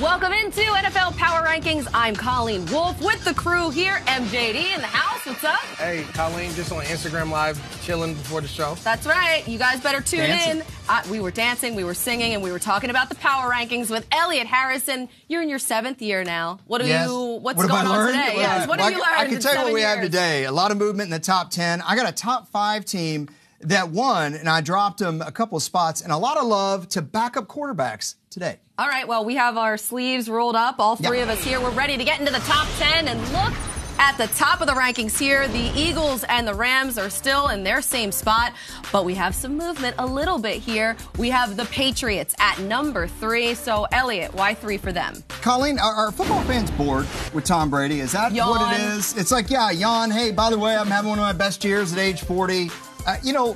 Welcome into NFL Power Rankings. I'm Colleen Wolfe with the crew here. MJD in the house. What's up? Hey, Colleen, just on Instagram Live, chilling before the show. That's right. You guys better tune in. We were dancing, we were singing, and we were talking about the Power Rankings with Elliot Harrison. You're in your 7th year now. What's going on today? Yes. What have you learned? I can tell you what we have today. A lot of movement in the top 10. I got a top 5 team that won, and I dropped them a couple of spots, and a lot of love to backup quarterbacks today. All right, well, we have our sleeves rolled up, all three of us here. We're ready to get into the top 10 and look at the top of the rankings here. The Eagles and the Rams are still in their same spot, but we have some movement a little bit here. We have the Patriots at number 3. So, Elliot, why 3 for them? Colleen, are football fans bored with Tom Brady? Is that what it is? It's like, yeah, yawn. Hey, by the way, I'm having one of my best years at age 40.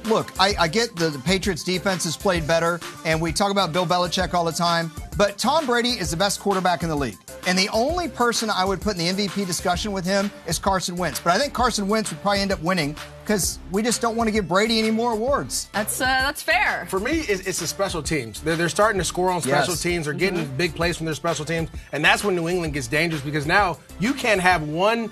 Look, I get the Patriots defense has played better, and we talk about Bill Belichick all the time, but Tom Brady is the best quarterback in the league. And the only person I would put in the MVP discussion with him is Carson Wentz. But I think Carson Wentz would probably end up winning because we just don't want to give Brady any more awards. That's fair. For me, it's the special teams. They're starting to score on special teams. They're getting big plays from their special teams. And that's when New England gets dangerous because now you can't have one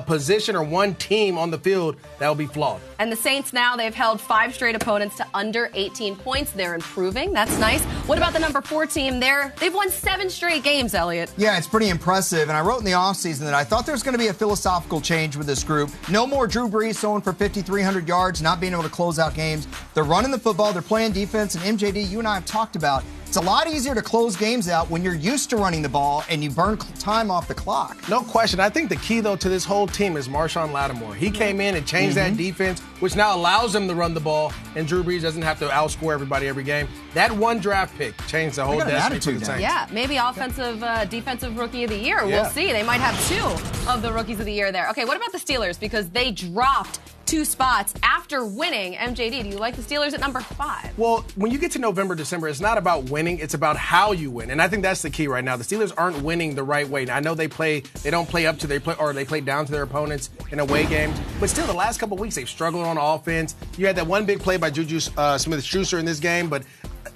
position or one team on the field that will be flawed. And the Saints now, they've held 5 straight opponents to under 18 points. They're improving. That's nice. What about the number 4 team? They've won 7 straight games, Elliot. Yeah, it's pretty impressive. And I wrote in the offseason that I thought there was going to be a philosophical change with this group. No more Drew Brees throwing for 5,300 yards, not being able to close out games. They're running the football. They're playing defense. And MJD, you and I have talked about it's a lot easier to close games out when you're used to running the ball and you burn time off the clock. No question. I think the key, though, to this whole team is Marshawn Lattimore. He came in and changed that defense, which now allows him to run the ball, and Drew Brees doesn't have to outscore everybody every game. That one draft pick changed the whole destiny for the Saints. Yeah, maybe offensive, defensive rookie of the year. We'll see. They might have 2 of the rookies of the year there. Okay, what about the Steelers? Because they dropped 2 spots after winning. MJD, do you like the Steelers at number 5? Well, when you get to November, December, it's not about winning, it's about how you win. And I think that's the key right now. The Steelers aren't winning the right way. Now, I know they don't play up to they play down to their opponents in away games, but still the last couple of weeks they've struggled on offense. You had that one big play by Juju Smith-Schuster in this game, but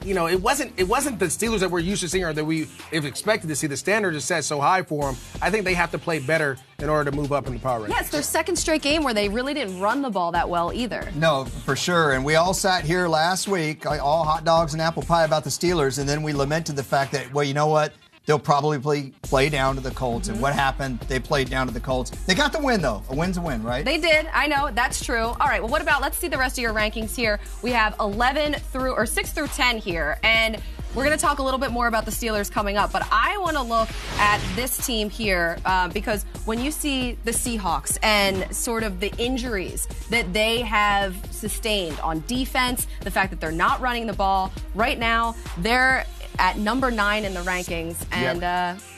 it wasn't the Steelers that we're used to seeing or that we have expected to see. The standard is set so high for them. I think they have to play better in order to move up in the power rankings. Yeah, it's their 2nd straight game where they really didn't run the ball that well either. No, for sure. And we all sat here last week, all hot dogs and apple pie about the Steelers, and then we lamented the fact that, well, you know what? They'll probably play down to the Colts. And what happened? They played down to the Colts. They got the win, though. A win's a win, right? They did. I know. That's true. All right. Well, what about, let's see the rest of your rankings here. We have 6 through 10 here. And we're going to talk a little bit more about the Steelers coming up. But I want to look at this team here because when you see the Seahawks and sort of the injuries that they have sustained on defense, the fact that they're not running the ball, right now they're at number 9 in the rankings, and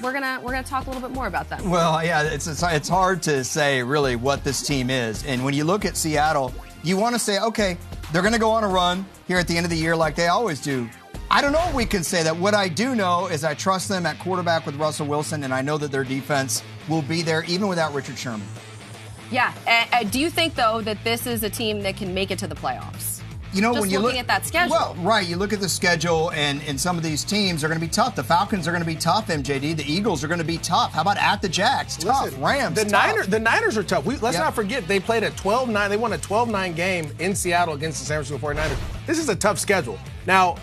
we're gonna talk a little bit more about them. Well, yeah, it's hard to say really what this team is, and when you look at Seattle, you want to say, okay, they're going to go on a run here at the end of the year like they always do. I don't know if we can say that. What I do know is I trust them at quarterback with Russell Wilson, and I know that their defense will be there even without Richard Sherman. Yeah. Do you think, though, that this is a team that can make it to the playoffs? When you look at that schedule. Well, right. You look at the schedule, and some of these teams are going to be tough. The Falcons are going to be tough, MJD. The Eagles are going to be tough. How about at the Jags? Tough. Rams, tough. The Niners are tough. Let's not forget, they played a 12-9. They won a 12-9 game in Seattle against the San Francisco 49ers. This is a tough schedule. Now,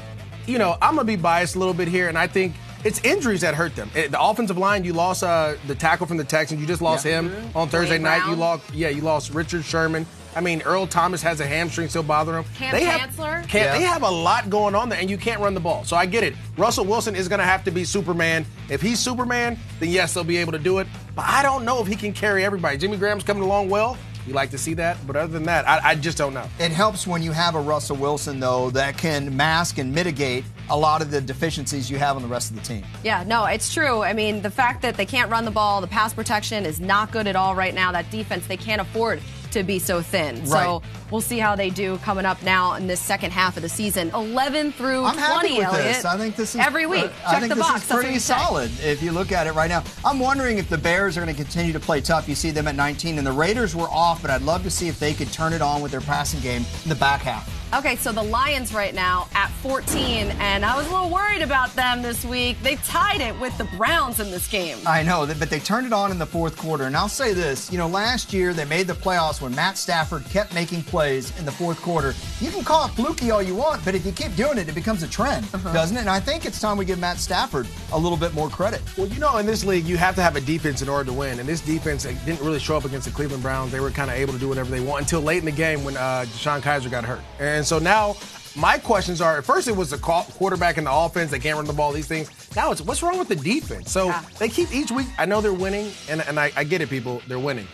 I'm going to be biased a little bit here, and I think it's injuries that hurt them. The offensive line, you lost the tackle from the Texans. You just lost him on Thursday night. You lost Richard Sherman. I mean, Earl Thomas has a hamstring still bothering him. Chancellor. They have a lot going on there, and you can't run the ball. So I get it. Russell Wilson is going to have to be Superman. If he's Superman, then yes, they'll be able to do it. But I don't know if he can carry everybody. Jimmy Graham's coming along well. You like to see that, but other than that, I just don't know. It helps when you have a Russell Wilson, though, that can mask and mitigate a lot of the deficiencies you have on the rest of the team. Yeah, no, it's true. I mean, the fact that they can't run the ball, the pass protection is not good at all right now. That defense, they can't afford to be so thin. Right. So we'll see how they do coming up now in this second half of the season. 11 through I'm 20, happy with Elliot. this. I think this is every week. I Check think the this box. is That's what pretty you say. solid if you look at it right now. I'm wondering if the Bears are going to continue to play tough. You see them at 19, and the Raiders were off, but I'd love to see if they could turn it on with their passing game in the back half. Okay, so the Lions right now at 14, and I was a little worried about them this week. They tied it with the Browns in this game. I know, but they turned it on in the fourth quarter. And I'll say this, last year they made the playoffs when Matt Stafford kept making plays in the fourth quarter. You can call it fluky all you want, but if you keep doing it, it becomes a trend, doesn't it? And I think it's time we give Matt Stafford a little bit more credit. Well, in this league, you have to have a defense in order to win. And this defense didn't really show up against the Cleveland Browns. They were kind of able to do whatever they want until late in the game when Deshaun Kaiser got hurt. And so now my questions are, at first it was the quarterback and the offense. They can't run the ball, these things. Now it's what's wrong with the defense? So they keep each week. I know they're winning, and I get it, people. They're winning.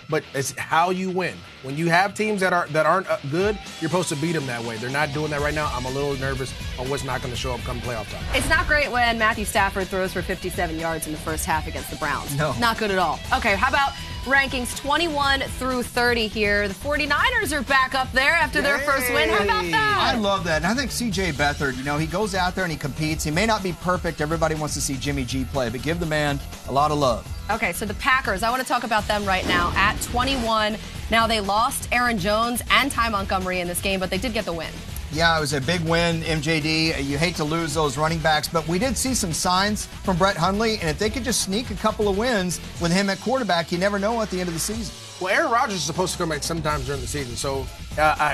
But it's how you win. When you have teams that aren't good, you're supposed to beat them that way. They're not doing that right now. I'm a little nervous on what's not going to show up come playoff time. It's not great when Matthew Stafford throws for 57 yards in the first half against the Browns. No. Not good at all. Okay, how about rankings 21 through 30 here? The 49ers are back up there after their first win. How about that? I love that. And I think C.J. Beathard, he goes out there and he competes. He may not be perfect. Everybody wants to see Jimmy G play, but give the man a lot of love. Okay, so the Packers, I want to talk about them right now at 21. Now, they lost Aaron Jones and Ty Montgomery in this game, but they did get the win. Yeah, it was a big win, MJD. You hate to lose those running backs, but we did see some signs from Brett Hundley, and if they could just sneak a couple of wins with him at quarterback, you never know at the end of the season. Well, Aaron Rodgers is supposed to come back sometimes during the season. So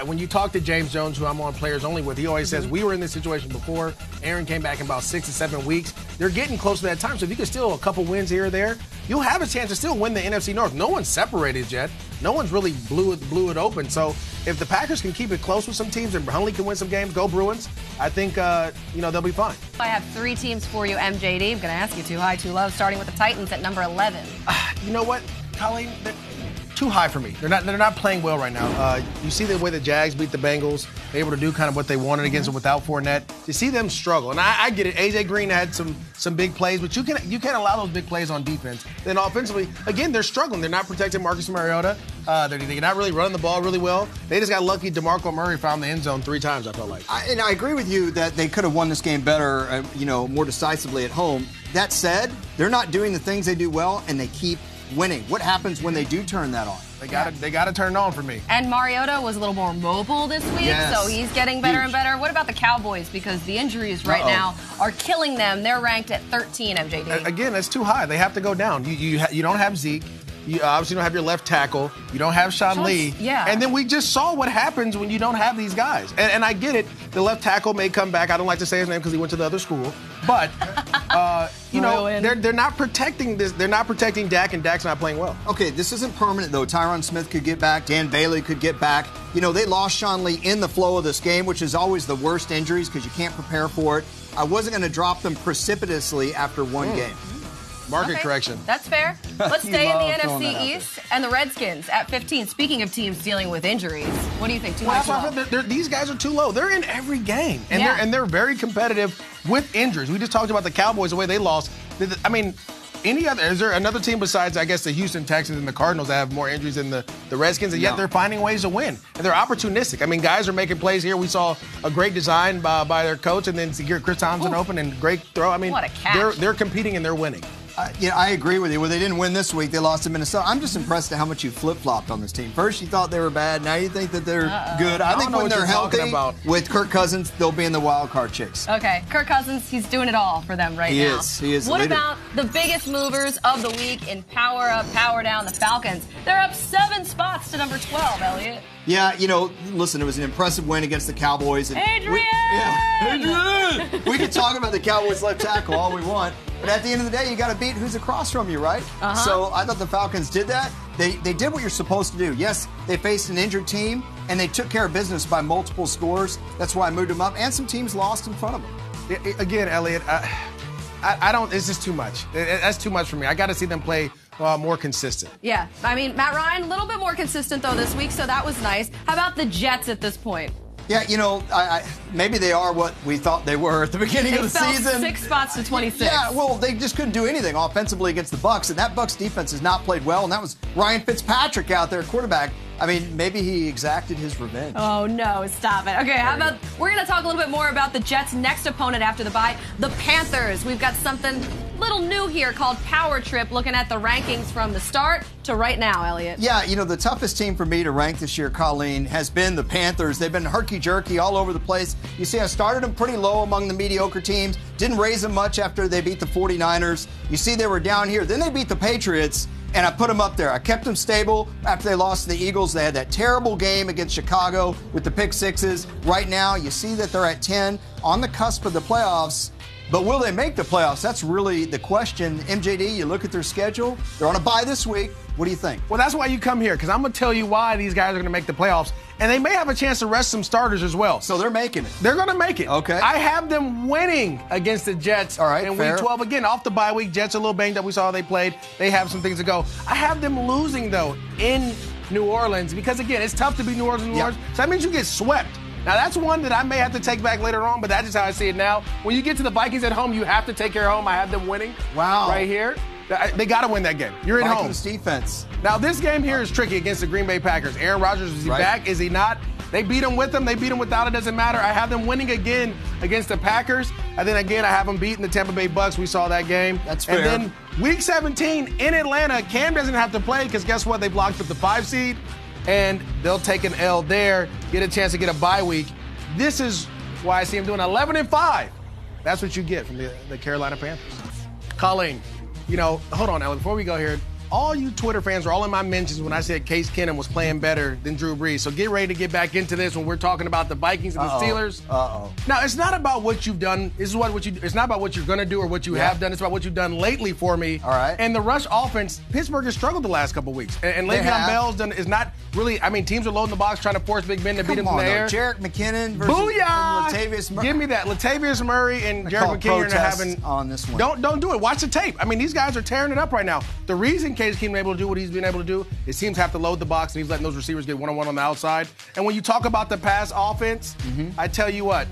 when you talk to James Jones, who I'm on Players Only with, he always says, we were in this situation before. Aaron came back in about 6 to 7 weeks. They're getting close to that time. So if you can steal a couple wins here or there, you'll have a chance to still win the NFC North. No one's separated yet. No one's really blew it open. So if the Packers can keep it close with some teams and Hundley can win some games, go Bruins, I think, they'll be fine. I have 3 teams for you, MJD. I'm going to ask you too high, too low, starting with the Titans at number 11. You know what, Colleen? Too high for me. They're not playing well right now. You see the way the Jags beat the Bengals, they're able to do kind of what they wanted against them without Fournette. To see them struggle, and I get it. AJ Green had some big plays, but you can't allow those big plays on defense. Then offensively, again, they're struggling. They're not protecting Marcus Mariota. They're not really running the ball really well. They just got lucky. DeMarco Murray found the end zone 3 times, I felt like. And I agree with you that they could have won this game better, more decisively at home. That said, they're not doing the things they do well, and they keep winning. What happens when they do turn that on? They got to turn it on for me. And Mariota was a a little more mobile this week, so he's getting better and better. What about the Cowboys? Because the injuries right now are killing them. They're ranked at 13, MJD. Again, that's too high. They have to go down. You don't have Zeke. You obviously don't have your left tackle. You don't have Sean Lee. Yeah. And then we just saw what happens when you don't have these guys. And I get it. The left tackle may come back. I don't like to say his name because he went to the other school. But, they're not protecting this. They're not protecting Dak, and Dak's not playing well. Okay, this isn't permanent, though. Tyron Smith could get back. Dan Bailey could get back. They lost Sean Lee in the flow of this game, which is always the worst injuries because you can't prepare for it. I wasn't going to drop them precipitously after one game. Market correction. That's fair. Let's stay in the NFC East and the Redskins at 15. Speaking of teams dealing with injuries, what do you think? Too high, too low? These guys are too low. They're in every game, and they're very competitive with injuries. We just talked about the Cowboys, the way they lost. I mean, is there another team besides, I guess, the Houston Texans and the Cardinals that have more injuries than the Redskins, and yet they're finding ways to win. And they're opportunistic. I mean, guys are making plays here. We saw a great design by their coach, and then to get Chris Thompson open and great throw. I mean, what a catch. They're competing and they're winning. I agree with you. Well, they didn't win this week. They lost to Minnesota. I'm just impressed at how much you flip-flopped on this team. First, you thought they were bad. Now you think that they're good. I think when they're healthy with Kirk Cousins, they'll be in the wild card chase. Okay, Kirk Cousins, he's doing it all for them right now. He is. What about the biggest movers of the week in Power Up, Power Down, the Falcons? They're up 7 spots to number 12, Elliot. Yeah, listen, it was an impressive win against the Cowboys. And Adrian! Adrian! We can talk about the Cowboys left tackle all we want, but at the end of the day, you got to beat who's across from you, right? So I thought the Falcons did that. They did what you're supposed to do. Yes, they faced an injured team, and they took care of business by multiple scores. That's why I moved them up, and some teams lost in front of them. Again, Elliot, I don't. It's just too much. That's too much for me. I got to see them play more consistent. Yeah, I mean, Matt Ryan, a little bit more consistent, though, this week, so that was nice. How about the Jets at this point? Yeah, maybe they are what we thought they were at the beginning of the season. 6 spots to 26. Yeah, well, they just couldn't do anything offensively against the Bucs, and that Bucs defense has not played well, and that was Ryan Fitzpatrick out there, quarterback. I mean, maybe he exacted his revenge. Oh, no, stop it. Okay, we're going to talk a little bit more about the Jets' next opponent after the bye, the Panthers. We've got something little new here called Power Trip, looking at the rankings from the start to right now, Elliot. Yeah, the toughest team for me to rank this year, Colleen, has been the Panthers. They've been herky-jerky all over the place. You see, I started them pretty low among the mediocre teams, didn't raise them much after they beat the 49ers. You see, they were down here. Then they beat the Patriots, and I put them up there. I kept them stable after they lost to the Eagles. They had that terrible game against Chicago with the pick sixes. Right now, you see that they're at 10 on the cusp of the playoffs. But will they make the playoffs? That's really the question. MJD, you look at their schedule. They're on a bye this week. What do you think? Well, that's why you come here, because I'm going to tell you why these guys are going to make the playoffs. And they may have a chance to rest some starters as well. So they're making it. They're going to make it. Okay. I have them winning against the Jets in Week 12. Again, off the bye week, Jets are a little banged up. We saw how they played. They have some things to go. I have them losing, though, in New Orleans because, again, it's tough to beat New Orleans. So that means you get swept. Now, that's one that I may have to take back later on, but that's just how I see it now. When you get to the Vikings at home, you have to take care of home. I have them winning. Wow. Right here. They got to win that game. You're at home. Vikings defense. Now, this game here is tricky against the Green Bay Packers. Aaron Rodgers, is he back? Is he not? They beat him with him. They beat him without. It doesn't matter. I have them winning again against the Packers. And then again, I have them beating the Tampa Bay Bucks. We saw that game. That's fair. And then Week 17 in Atlanta, Cam doesn't have to play because guess what? They blocked up the 5 seed. And they'll take an L there, get a chance to get a bye week. This is why I see him doing 11-5. That's what you get from the Carolina Panthers. Colleen, hold on, Elliot. Before we go here, all you Twitter fans were all in my mentions when I said Case Keenum was playing better than Drew Brees. So get ready to get back into this when we're talking about the Vikings and the Steelers. Now, it's not about what you've done. It's not about what you're going to do or what you have done. It's about what you've done lately for me. All right. And the rush offense, Pittsburgh has struggled the last couple weeks. And Le'Veon Bell's is not really, teams are loading the box trying to force Big Ben to beat them in the air. Jerick McKinnon versus Latavius Murray. Give me that. Latavius Murray and Jerick McKinnon are having on this one. Don't do it. Watch the tape. These guys are tearing it up right now. The reason Case Keenum able to do what he's been able to do is teams have to load the box, and he's letting those receivers get one-on-one on the outside. And when you talk about the pass offense, I tell you what,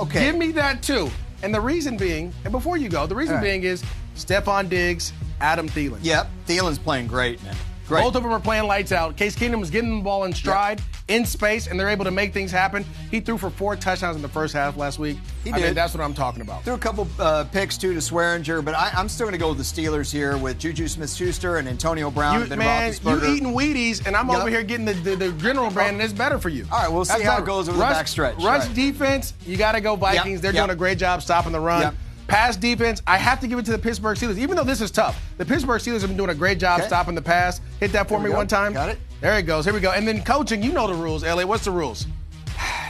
give me that too. And the reason being, and before you go, the reason being is Stephon Diggs, Adam Thielen. Yep, Thielen's playing great, man. Great. Both of them are playing lights out. Case Keenum was getting the ball in stride, in space, and they're able to make things happen. He threw for 4 touchdowns in the first half last week. He did. That's what I'm talking about. Threw a couple picks, too, to Swearinger, but I'm still going to go with the Steelers here with Juju Smith-Schuster and Antonio Brown and Ben Roethlisberger. You eating Wheaties, and I'm over here getting the General brand, and it's better for you. All right, we'll see how it goes over the backstretch. Rush defense, you got to go Vikings. They're doing a great job stopping the run. Pass defense, I have to give it to the Pittsburgh Steelers. Even though this is tough, the Pittsburgh Steelers have been doing a great job stopping the pass. Hit that for me one time. Got it. There it goes. Here we go. And then coaching, you know the rules, Elliot. What's the rules?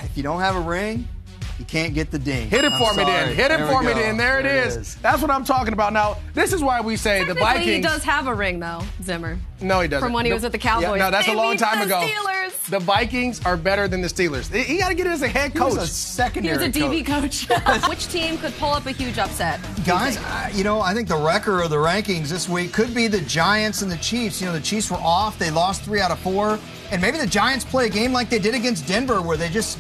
If you don't have a ring, you can't get the ding. Hit it for me then. Hit it for me then. There it is. That's what I'm talking about. Now, this is why we say the Vikings. He does have a ring, though, Zimmer. No, he doesn't. From when he was at the Cowboys. No, that's a long time ago. Steelers. The Vikings are better than the Steelers. He got to get it as a head coach. He was a secondary He was a DB coach. Which team could pull up a huge upset? Guys, I think the wrecker of the rankings this week could be the Giants and the Chiefs. The Chiefs were off. They lost 3 out of 4. And maybe the Giants play a game like they did against Denver where they just,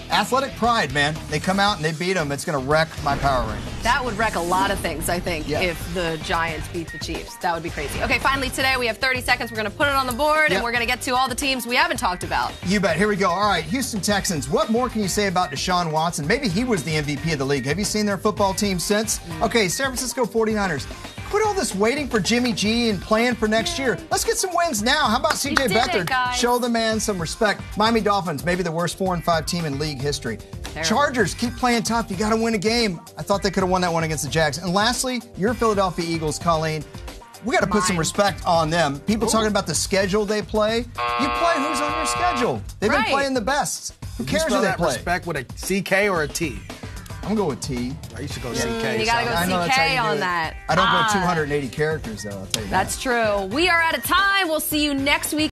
athletic pride, man. They come out and they beat them. It's going to wreck my power rankings. That would wreck a lot of things, I think, if the Giants beat the Chiefs. That would be crazy. Okay, finally today we have 30 seconds. We're going to put it on the board, and we're going to get to all the teams we haven't talked about. You bet. Here we go. All right, Houston Texans. What more can you say about Deshaun Watson? Maybe he was the MVP of the league. Have you seen their football team since? Okay, San Francisco 49ers. Quit all this waiting for Jimmy G and playing for next year. Let's get some wins now. How about C.J. Beathard? Show the man some respect. Miami Dolphins, maybe the worst 4-5 team in league history. Terrible. Chargers, keep playing tough. You got to win a game. I thought they could have won that one against the Jags. And lastly, your Philadelphia Eagles, Colleen. We got to put some respect on them. People talking about the schedule they play. You play who's on your schedule. They've been playing the best. Who cares who they play? Respect with a CK or a T? I'm going to go with T. I used to go CK. You got to go CK on that. I don't go 280 characters, though, I'll tell you that. That's true. We are out of time. We'll see you next week.